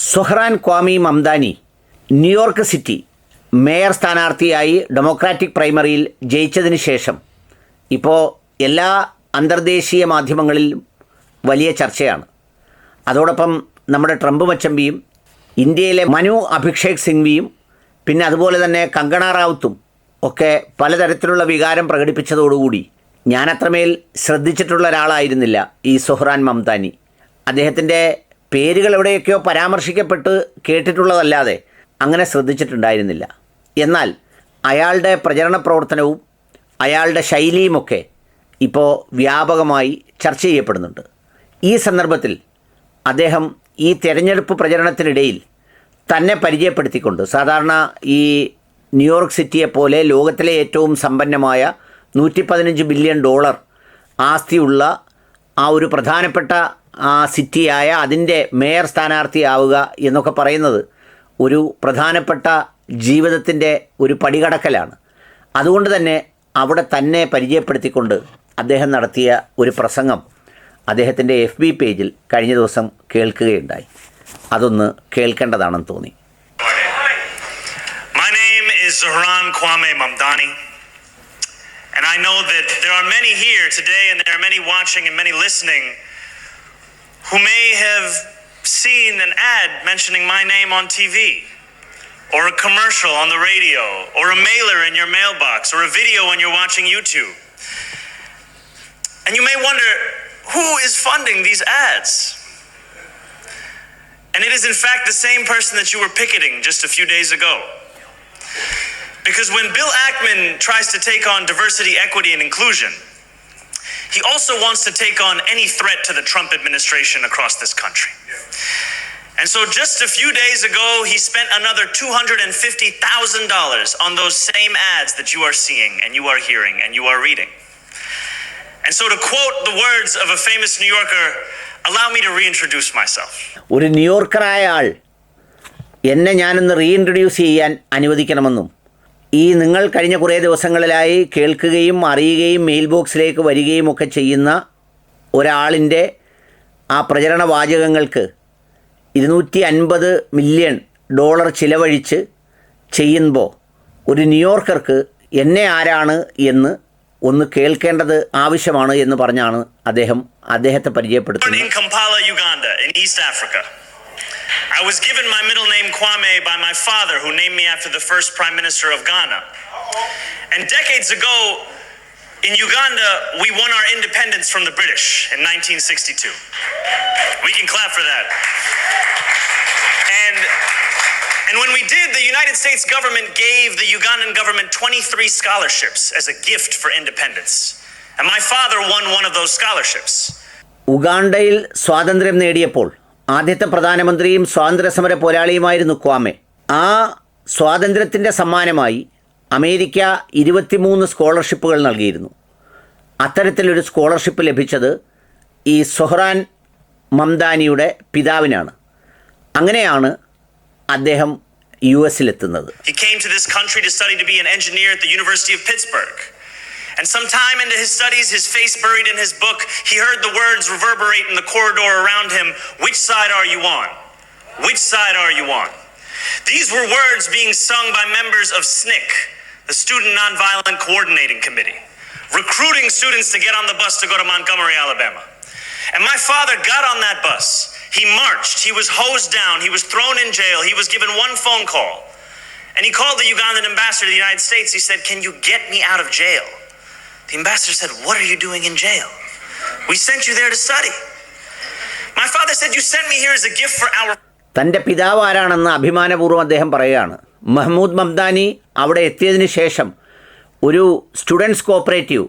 Zohran Kwame Mamdani New York city mayor സ്ഥാനാർത്ഥിയായി democratic പ്രൈമറിയിൽ ജയിച്ചതിന് ശേഷം ഇപ്പോൾ എല്ലാ അന്തർദേശീയ മാധ്യമങ്ങളിലും വലിയ ചർച്ചയാണ്. അതോടൊപ്പം നമ്മുടെ ട്രംപ് മച്ചമ്പിയും ഇന്ത്യയിലെ മനു അഭിഷേക് സിംഗ്വിയും പിന്നെ അതുപോലെ തന്നെ കങ്കണ റാവുത്തും ഒക്കെ പലതരത്തിലുള്ള വികാരം പ്രകടിപ്പിച്ചതോടുകൂടി ഞാൻ അത്രമേൽ ശ്രദ്ധിച്ചിട്ടുള്ള ഒരാളായിരുന്നില്ല ഈ സൊഹ്റാൻ മംദാനി. അദ്ദേഹത്തിൻ്റെ പേരുകൾ എവിടെയൊക്കെയോ പരാമർശിക്കപ്പെട്ട് കേട്ടിട്ടുള്ളതല്ലാതെ അങ്ങനെ ശ്രദ്ധിച്ചിട്ടുണ്ടായിരുന്നില്ല. എന്നാൽ അയാളുടെ പ്രചരണ പ്രവർത്തനവും അയാളുടെ ശൈലിയുമൊക്കെ ഇപ്പോൾ വ്യാപകമായി ചർച്ച ചെയ്യപ്പെടുന്നുണ്ട്. ഈ സന്ദർഭത്തിൽ അദ്ദേഹം ഈ തെരഞ്ഞെടുപ്പ് പ്രചരണത്തിനിടയിൽ തന്നെ പരിചയപ്പെടുത്തിക്കൊണ്ട് സാധാരണ ഈ ന്യൂയോർക്ക് സിറ്റിയെപ്പോലെ ലോകത്തിലെ ഏറ്റവും സമ്പന്നമായ $115 ബില്യൺ ആസ്തിയുള്ള ആ ഒരു പ്രധാനപ്പെട്ട ആ സിറ്റിയായ അതിൻ്റെ മേയർ സ്ഥാനാർത്ഥിയാവുക എന്നൊക്കെ പറയുന്നത് ഒരു പ്രധാനപ്പെട്ട ജീവിതത്തിൻ്റെ ഒരു പടികടക്കലാണ്. അതുകൊണ്ട് തന്നെ അവിടെ തന്നെ പരിചയപ്പെടുത്തിക്കൊണ്ട് അദ്ദേഹം നടത്തിയ ഒരു പ്രസംഗം അദ്ദേഹത്തിൻ്റെ FB പേജിൽ കഴിഞ്ഞ ദിവസം കേൾക്കുകയുണ്ടായി. അതൊന്ന് കേൾക്കേണ്ടതാണെന്ന് തോന്നി. My name is Zohran Kwame Mamdani, and I know that there are many here today and there are many watching and many listening who may have seen an ad mentioning my name on TV, or a commercial on the radio, or a mailer in your mailbox, or a video when you're watching YouTube. And you may wonder, who is funding these ads? And it is in fact the same person that you were picketing just a few days ago. Because when Bill Ackman tries to take on diversity, equity, and inclusion, he also wants to take on any threat to the Trump administration across this country. And so just a few days ago, he spent another $250,000 on those same ads that you are seeing and you are hearing and you are reading. And so to quote the words of a famous New Yorker, allow me to reintroduce myself. ഒരു ന്യൂയോർക്കറായ ആൾ എന്നെ ഞാനൊന്ന് reintroduce ചെയ്യാൻ അനുവദിക്കണമെന്നും ഈ നിങ്ങൾ കഴിഞ്ഞ കുറേ ദിവസങ്ങളിലായി കേൾക്കുകയും അറിയുകയും മെയിൽ ബോക്സിലേക്ക് വരികയും ഒക്കെ ചെയ്യുന്ന ഒരാളിൻ്റെ ആ പ്രചരണ വാചകങ്ങൾക്ക് $250 മില്യൺ ചിലവഴിച്ച് ചെയ്യുമ്പോൾ ഒരു ന്യൂയോർക്കർക്ക് എന്നെ ആരാണ് എന്ന് ഒന്ന് കേൾക്കേണ്ടത് ആവശ്യമാണ് എന്ന് പറഞ്ഞാണ് അദ്ദേഹത്തെ പരിചയപ്പെടുത്തുന്നത്. In Kampala, Uganda, in East Africa. I was given my middle name Kwame by my father, who named me after the first prime minister of Ghana. And decades ago, in Uganda, we won our independence from the British in 1962. We can clap for that. And when we did, the United States government gave the Ugandan government 23 scholarships as a gift for independence. And my father won one of those scholarships. ഉഗാണ്ടയിൽ സ്വാതന്ത്ര്യം നേടിയപ്പോൾ ആദ്യത്തെ പ്രധാനമന്ത്രിയും സ്വാതന്ത്ര്യസമര പോരാളിയുമായിരുന്നു Kwame. ആ സ്വാതന്ത്ര്യത്തിൻ്റെ സമ്മാനമായി America 23 സ്കോളർഷിപ്പുകൾ നൽകിയിരുന്നു. അത്തരത്തിലൊരു സ്കോളർഷിപ്പ് ലഭിച്ചത് ഈ സൊഹ്റാൻ മംദാനിയുടെ പിതാവിനാണ്. അങ്ങനെയാണ് അദ്ദേഹം US-ലെത്തുന്നത്. He came to this country to study to be an engineer at the University of Pittsburgh. And sometime into his studies, his face buried in his book, he heard the words reverberate in the corridor around him, "Which side are you on? Which side are you on?" These were words being sung by members of SNCC, the Student Nonviolent Coordinating Committee, recruiting students to get on the bus to go to Montgomery, Alabama. And my father got on that bus. He marched. He was hosed down. He was thrown in jail. He was given one phone call. And he called the Ugandan ambassador to the United States. He said, "Can you get me out of jail?" The ambassador said, "What are you doing in jail? We sent you there to study." My father said, "You sent me here as a gift for our..." തൻ്റെ പിതാവ് ആരാണെന്ന് അഭിമാനപൂർവ്വം അദ്ദേഹം പറയുകയാണ്. മഹ്മൂദ് മംദാനി അവിടെ എത്തിയതിന് ശേഷം ഒരു സ്റ്റുഡൻസ് കോപ്പറേറ്റീവ്,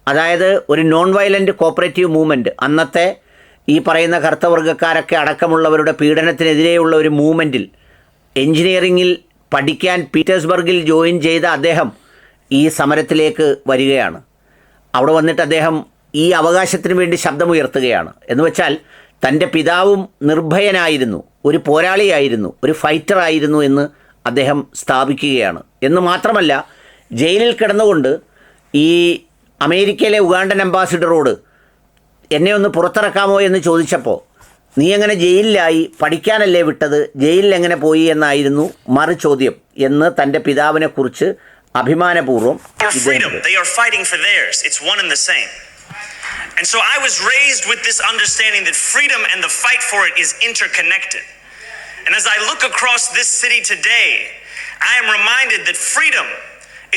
അതായത് ഒരു നോൺ വയലൻ്റ് കോപ്പറേറ്റീവ് മൂവ്മെൻറ്റ്, അന്നത്തെ ഈ പറയുന്ന കറുത്തവർഗ്ഗക്കാരൊക്കെ അടക്കമുള്ളവരുടെ പീഡനത്തിനെതിരെയുള്ള ഒരു മൂവ്മെൻറ്റിൽ എൻജിനീയറിങ്ങിൽ പഠിക്കാൻ പീറ്റേഴ്സ്ബർഗിൽ ജോയിൻ ചെയ്ത അദ്ദേഹം ഈ സമരത്തിലേക്ക് വരികയാണ്. അവിടെ വന്നിട്ട് അദ്ദേഹം ഈ അവകാശത്തിന് വേണ്ടി ശബ്ദമുയർത്തുകയാണ്. എന്ന് വെച്ചാൽ തൻ്റെ പിതാവും നിർഭയനായിരുന്നു, ഒരു പോരാളിയായിരുന്നു, ഒരു ഫൈറ്ററായിരുന്നു എന്ന് അദ്ദേഹം സ്ഥാപിക്കുകയാണ്. എന്ന് മാത്രമല്ല, ജയിലിൽ കിടന്നുകൊണ്ട് ഈ അമേരിക്കയിലെ ഉഗാണ്ടൻ അംബാസിഡറോട് എന്നെ ഒന്ന് പുറത്തിറക്കാമോ എന്ന് ചോദിച്ചപ്പോൾ നീ എങ്ങനെ ജയിലിലായി, പഠിക്കാനല്ലേ വിട്ടത്, ജയിലിൽ എങ്ങനെ പോയി എന്നായിരുന്നു മറുചോദ്യം എന്ന് തൻ്റെ പിതാവിനെക്കുറിച്ച് അഭിമാനപൂർവ്വം freedom. They are fighting for theirs. It's one and the same. And so I was raised with this understanding that freedom and the fight for it is interconnected. And as I look across this city today, I am reminded that freedom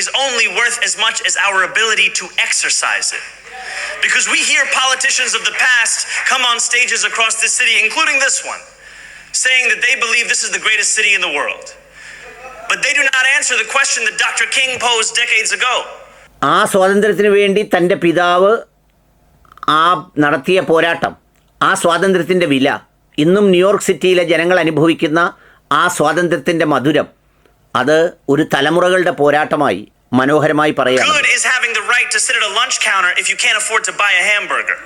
is only worth as much as our ability to exercise it. Because we hear politicians of the past come on stages across this city, including this one, saying that they believe this is the greatest city in the world. But they do not answer the question that Dr. King posed decades ago. ആ സ്വാതന്ത്ര്യത്തിന് വേണ്ടി തൻ്റെ പിതാവ് നടത്തിയ പോരാട്ടം, ആ സ്വാതന്ത്ര്യത്തിൻ്റെ വില, ഇന്നും ന്യൂയോർക്ക് സിറ്റിയിലെ ജനങ്ങൾ അനുഭവിക്കുന്ന ആ സ്വാതന്ത്ര്യത്തിൻ്റെ മധുരം, അത് ഒരു തലമുറകളുടെ പോരാട്ടമായി മനോഹരമായി പറയുകയാണ്. Good is having the right to sit at a lunch counter if you can't afford to buy a hamburger.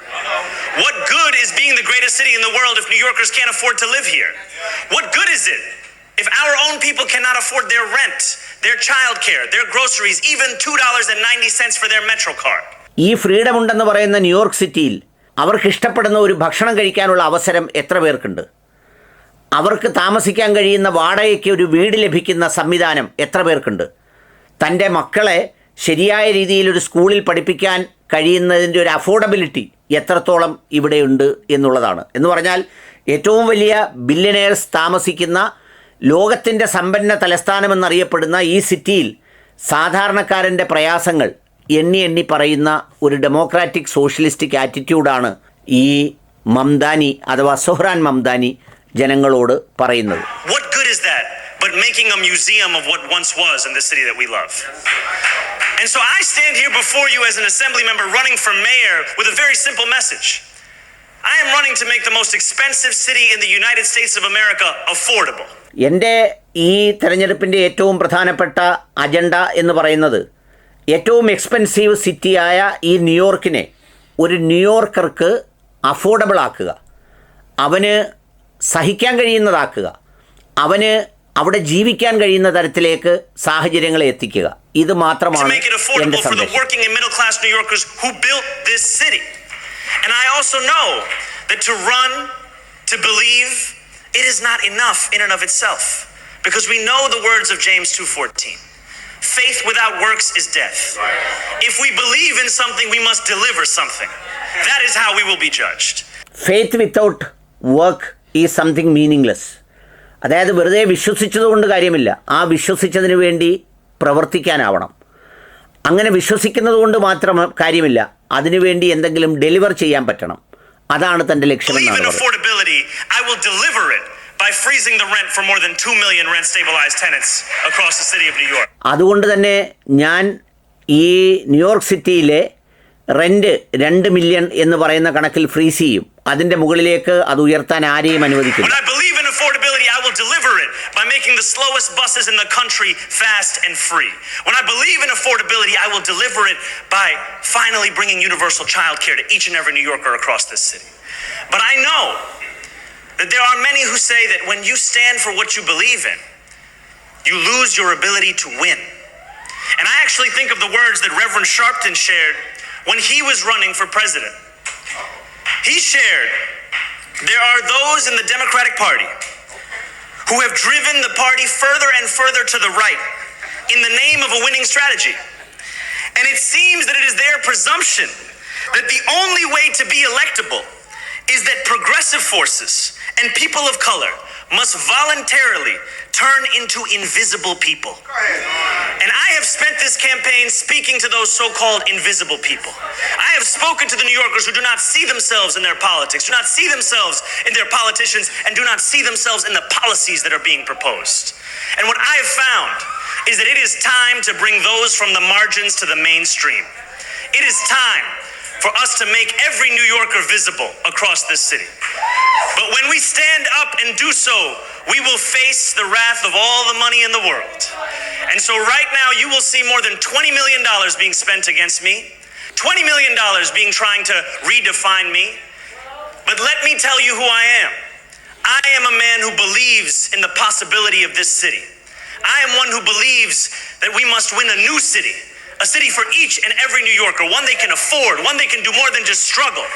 What good is being the greatest city in the world if New Yorkers can't afford to live here? What good is it if our own people cannot afford their rent, their childcare, their groceries, even $2.90 for their Metro card? ഈ freedom ഉണ്ടെന്ന് പറയുന്ന New York സിറ്റിയിൽ അവർക്ക് ഇഷ്ടപ്പെടുന്ന ഒരു ഭക്ഷണം കഴിക്കാനുള്ള അവസരം എത്ര പേർക്കുണ്ട്? അവർക്ക് താമസിക്കാൻ കഴിയുന്ന വാടകയ്ക്ക് ഒരു വീട് ലഭിക്കുന്ന സംവിധാനം എത്ര പേർക്കുണ്ട്? തൻ്റെ മക്കളെ ശരിയായ രീതിയിൽ ഒരു സ്കൂളിൽ പഠിപ്പിക്കാൻ കഴിയുന്നതിൻ്റെ ഒരു അഫോർഡബിലിറ്റി എത്രത്തോളം ഇവിടെയുണ്ട് എന്നുള്ളതാണ്. എന്ന് പറഞ്ഞാൽ ഏറ്റവും വലിയ ബില്യനേഴ്സ് താമസിക്കുന്ന ലോകത്തിൻ്റെ സമ്പന്ന തലസ്ഥാനമെന്നറിയപ്പെടുന്ന ഈ സിറ്റിയിൽ സാധാരണക്കാരൻ്റെ പ്രയാസങ്ങൾ എണ്ണി എണ്ണി പറയുന്ന ഒരു ഡെമോക്രാറ്റിക് സോഷ്യലിസ്റ്റിക് ആറ്റിറ്റ്യൂഡാണ് ഈ മംദാനി അഥവാ സുഹ്റാൻ മംദാനി ജനങ്ങളോട് പറയുന്നത്. What good is that but making a museum of what once was in the city that we love? And so I stand here before you as an assembly member running for mayor with a very simple message. I am running to make the most expensive city in the United States of America affordable. എൻ്റെ ഈ തെരഞ്ഞെടുപ്പിൻ്റെ ഏറ്റവും പ്രധാനപ്പെട്ട agenda എന്ന് പറയുന്നത് ഏറ്റവും expensive സിറ്റിയായ ഈ ന്യൂയോർക്കിനെ ഒരു ന്യൂയോർക്കർക്ക് അഫോർഡബിൾ ആക്കുക, അവന് സഹിക്കാൻ കഴിയുന്നതാക്കുക, അവന് അവിടെ ജീവിക്കാൻ കഴിയുന്ന തരത്തിലേക്ക് സാഹചര്യങ്ങളെ എത്തിക്കുക. ഇത് മാത്രമാണ് എൻ്റെ സന്ദേശം. And I also know that to run, to believe, it is not enough in and of itself. Because we know the words of James 2:14. Faith without works is death. If we believe in something, we must deliver something. That is how we will be judged. Faith without work is something meaningless. അതായത് വെറുതെ വിശ്വസിച്ചതുകൊണ്ട് കാര്യമില്ല, ആ വിശ്വസിച്ചതിന് വേണ്ടി പ്രവർത്തിക്കാനാവണം. അങ്ങനെ വിശ്വസിക്കുന്നത് കൊണ്ട് മാത്രം കാര്യമില്ല, അതിനുവേണ്ടി എന്തെങ്കിലും ഡെലിവർ ചെയ്യാൻ പറ്റണം. അതാണ് തൻ്റെ ലക്ഷ്യമെന്നാണ് പറയുന്നത്. അതുകൊണ്ട് തന്നെ ഞാൻ ഈ ന്യൂയോർക്ക് സിറ്റിയിലെ റെൻറ്റ് 2 മില്യൺ എന്ന് പറയുന്ന കണക്കിൽ ഫ്രീസ് ചെയ്യും. അതിൻ്റെ മുകളിലേക്ക് അത് ഉയർത്താൻ ആരെയും അനുവദിക്കില്ല. I will deliver it by making the slowest buses in the country fast and free. When I believe in affordability, I will deliver it by finally bringing universal child care to each and every New Yorker across this city. But I know that there are many who say that when you stand for what you believe in, you lose your ability to win. And I actually think of the words that Reverend Sharpton shared when he was running for president. He shared, there are those in the Democratic Party who have driven the party further and further to the right in the name of a winning strategy. And it seems that it is their presumption that the only way to be electable is that progressive forces and people of color must voluntarily turn into invisible people. And I have spent this campaign speaking to those so-called invisible people. I have spoken to the New Yorkers who do not see themselves in their politics, do not see themselves in their politicians, and do not see themselves in the policies that are being proposed. And what I have found is that it is time to bring those from the margins to the mainstream. It is time for us to make every New Yorker visible across this city. But when we stand up and do so, we will face the wrath of all the money in the world. And so right now you will see more than $20 million being spent against me, $20 million being trying to redefine me. But let me tell you who I am. I am a man who believes in the possibility of this city. I am one who believes that we must win a new city. A city for each and every New Yorker, one they can afford, one they can do more than just struggle.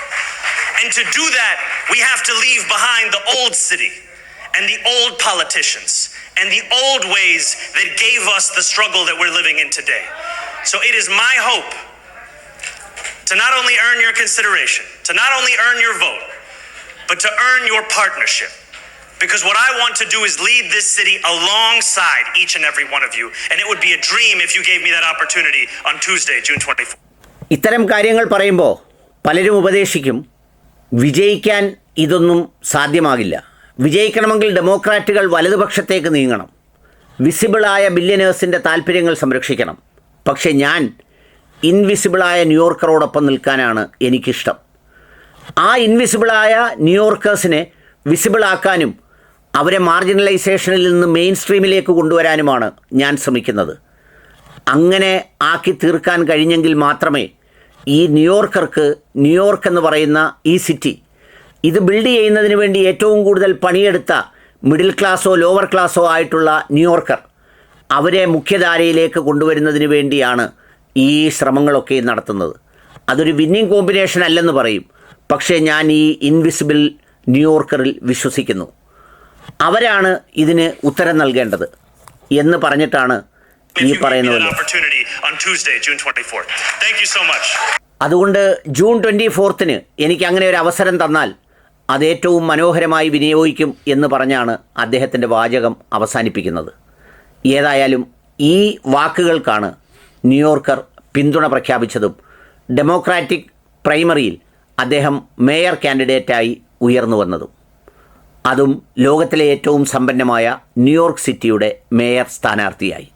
And to do that, we have to leave behind the old city and the old politicians and the old ways that gave us the struggle that we're living in today. So it is my hope to not only earn your consideration, to not only earn your vote, but to earn your partnership. Because what I want to do is lead this city alongside each and every one of you. And it would be a dream if you gave me that opportunity on Tuesday, June 24th. ഇത്തരം കാര്യങ്ങൾ പറയുമ്പോൾ പലരും ഉപദേശിക്കും, വിജയിക്കാൻ ഇതൊന്നും സാധ്യമാകില്ല. വിജയിക്കണമെങ്കിൽ ഡെമോക്രാറ്റുകൾ വലതുപക്ഷത്തേക്ക് നീങ്ങണം, വിസിബിളായ ബില്യനേഴ്സിൻ്റെ താല്പര്യങ്ങൾ സംരക്ഷിക്കണം. പക്ഷേ ഞാൻ ഇൻവിസിബിളായ ന്യൂയോർക്കറോടൊപ്പം നിൽക്കാനാണ് എനിക്കിഷ്ടം. ആ ഇൻവിസിബിളായ ന്യൂയോർക്കേഴ്സിനെ വിസിബിളാക്കാനും അവരെ മാർജിനലൈസേഷനിൽ നിന്ന് മെയിൻ സ്ട്രീമിലേക്ക് കൊണ്ടുവരാനുമാണ് ഞാൻ ശ്രമിക്കുന്നത്. അങ്ങനെ ആക്കി തീർക്കാൻ കഴിഞ്ഞെങ്കിൽ മാത്രമേ ഈ ന്യൂയോർക്കർക്ക്, ന്യൂയോർക്ക് എന്ന് പറയുന്ന ഈ സിറ്റി, ഇത് ബിൽഡ് ചെയ്യുന്നതിന് വേണ്ടി ഏറ്റവും കൂടുതൽ പണിയെടുത്ത മിഡിൽ ക്ലാസ്സോ ലോവർ ക്ലാസ്സോ ആയിട്ടുള്ള ന്യൂയോർക്കർ, അവരെ മുഖ്യധാരയിലേക്ക് കൊണ്ടുവരുന്നതിന് വേണ്ടിയാണ് ഈ ശ്രമങ്ങളൊക്കെ നടത്തുന്നത്. അതൊരു വിന്നിങ് കോമ്പിനേഷൻ അല്ലെന്ന് പറയും, പക്ഷേ ഞാൻ ഈ ഇൻവിസിബിൾ ന്യൂയോർക്കറിൽ വിശ്വസിക്കുന്നു. അവരാണ് ഇതിന് ഉത്തരം നൽകേണ്ടത് എന്ന് പറഞ്ഞിട്ടാണ് ഈ പറയുന്നത്. അതുകൊണ്ട് ജൂൺ 24 എനിക്ക് അങ്ങനെ ഒരു അവസരം തന്നാൽ അത് ഏറ്റവും മനോഹരമായി വിനിയോഗിക്കും എന്ന് പറഞ്ഞാണ് അദ്ദേഹത്തിൻ്റെ വാചകം അവസാനിപ്പിക്കുന്നത്. ഏതായാലും ഈ വാക്കുകൾക്കാണ് ന്യൂയോർക്കർ പിന്തുണ പ്രഖ്യാപിച്ചതും ഡെമോക്രാറ്റിക് പ്രൈമറിയിൽ അദ്ദേഹം മേയർ കാൻഡിഡേറ്റായി ഉയർന്നു വന്നതും, അതും ലോകത്തിലെ ഏറ്റവും സമ്പന്നമായ ന്യൂയോർക്ക് സിറ്റിയുടെ മേയർ സ്ഥാനാർത്ഥിയായി.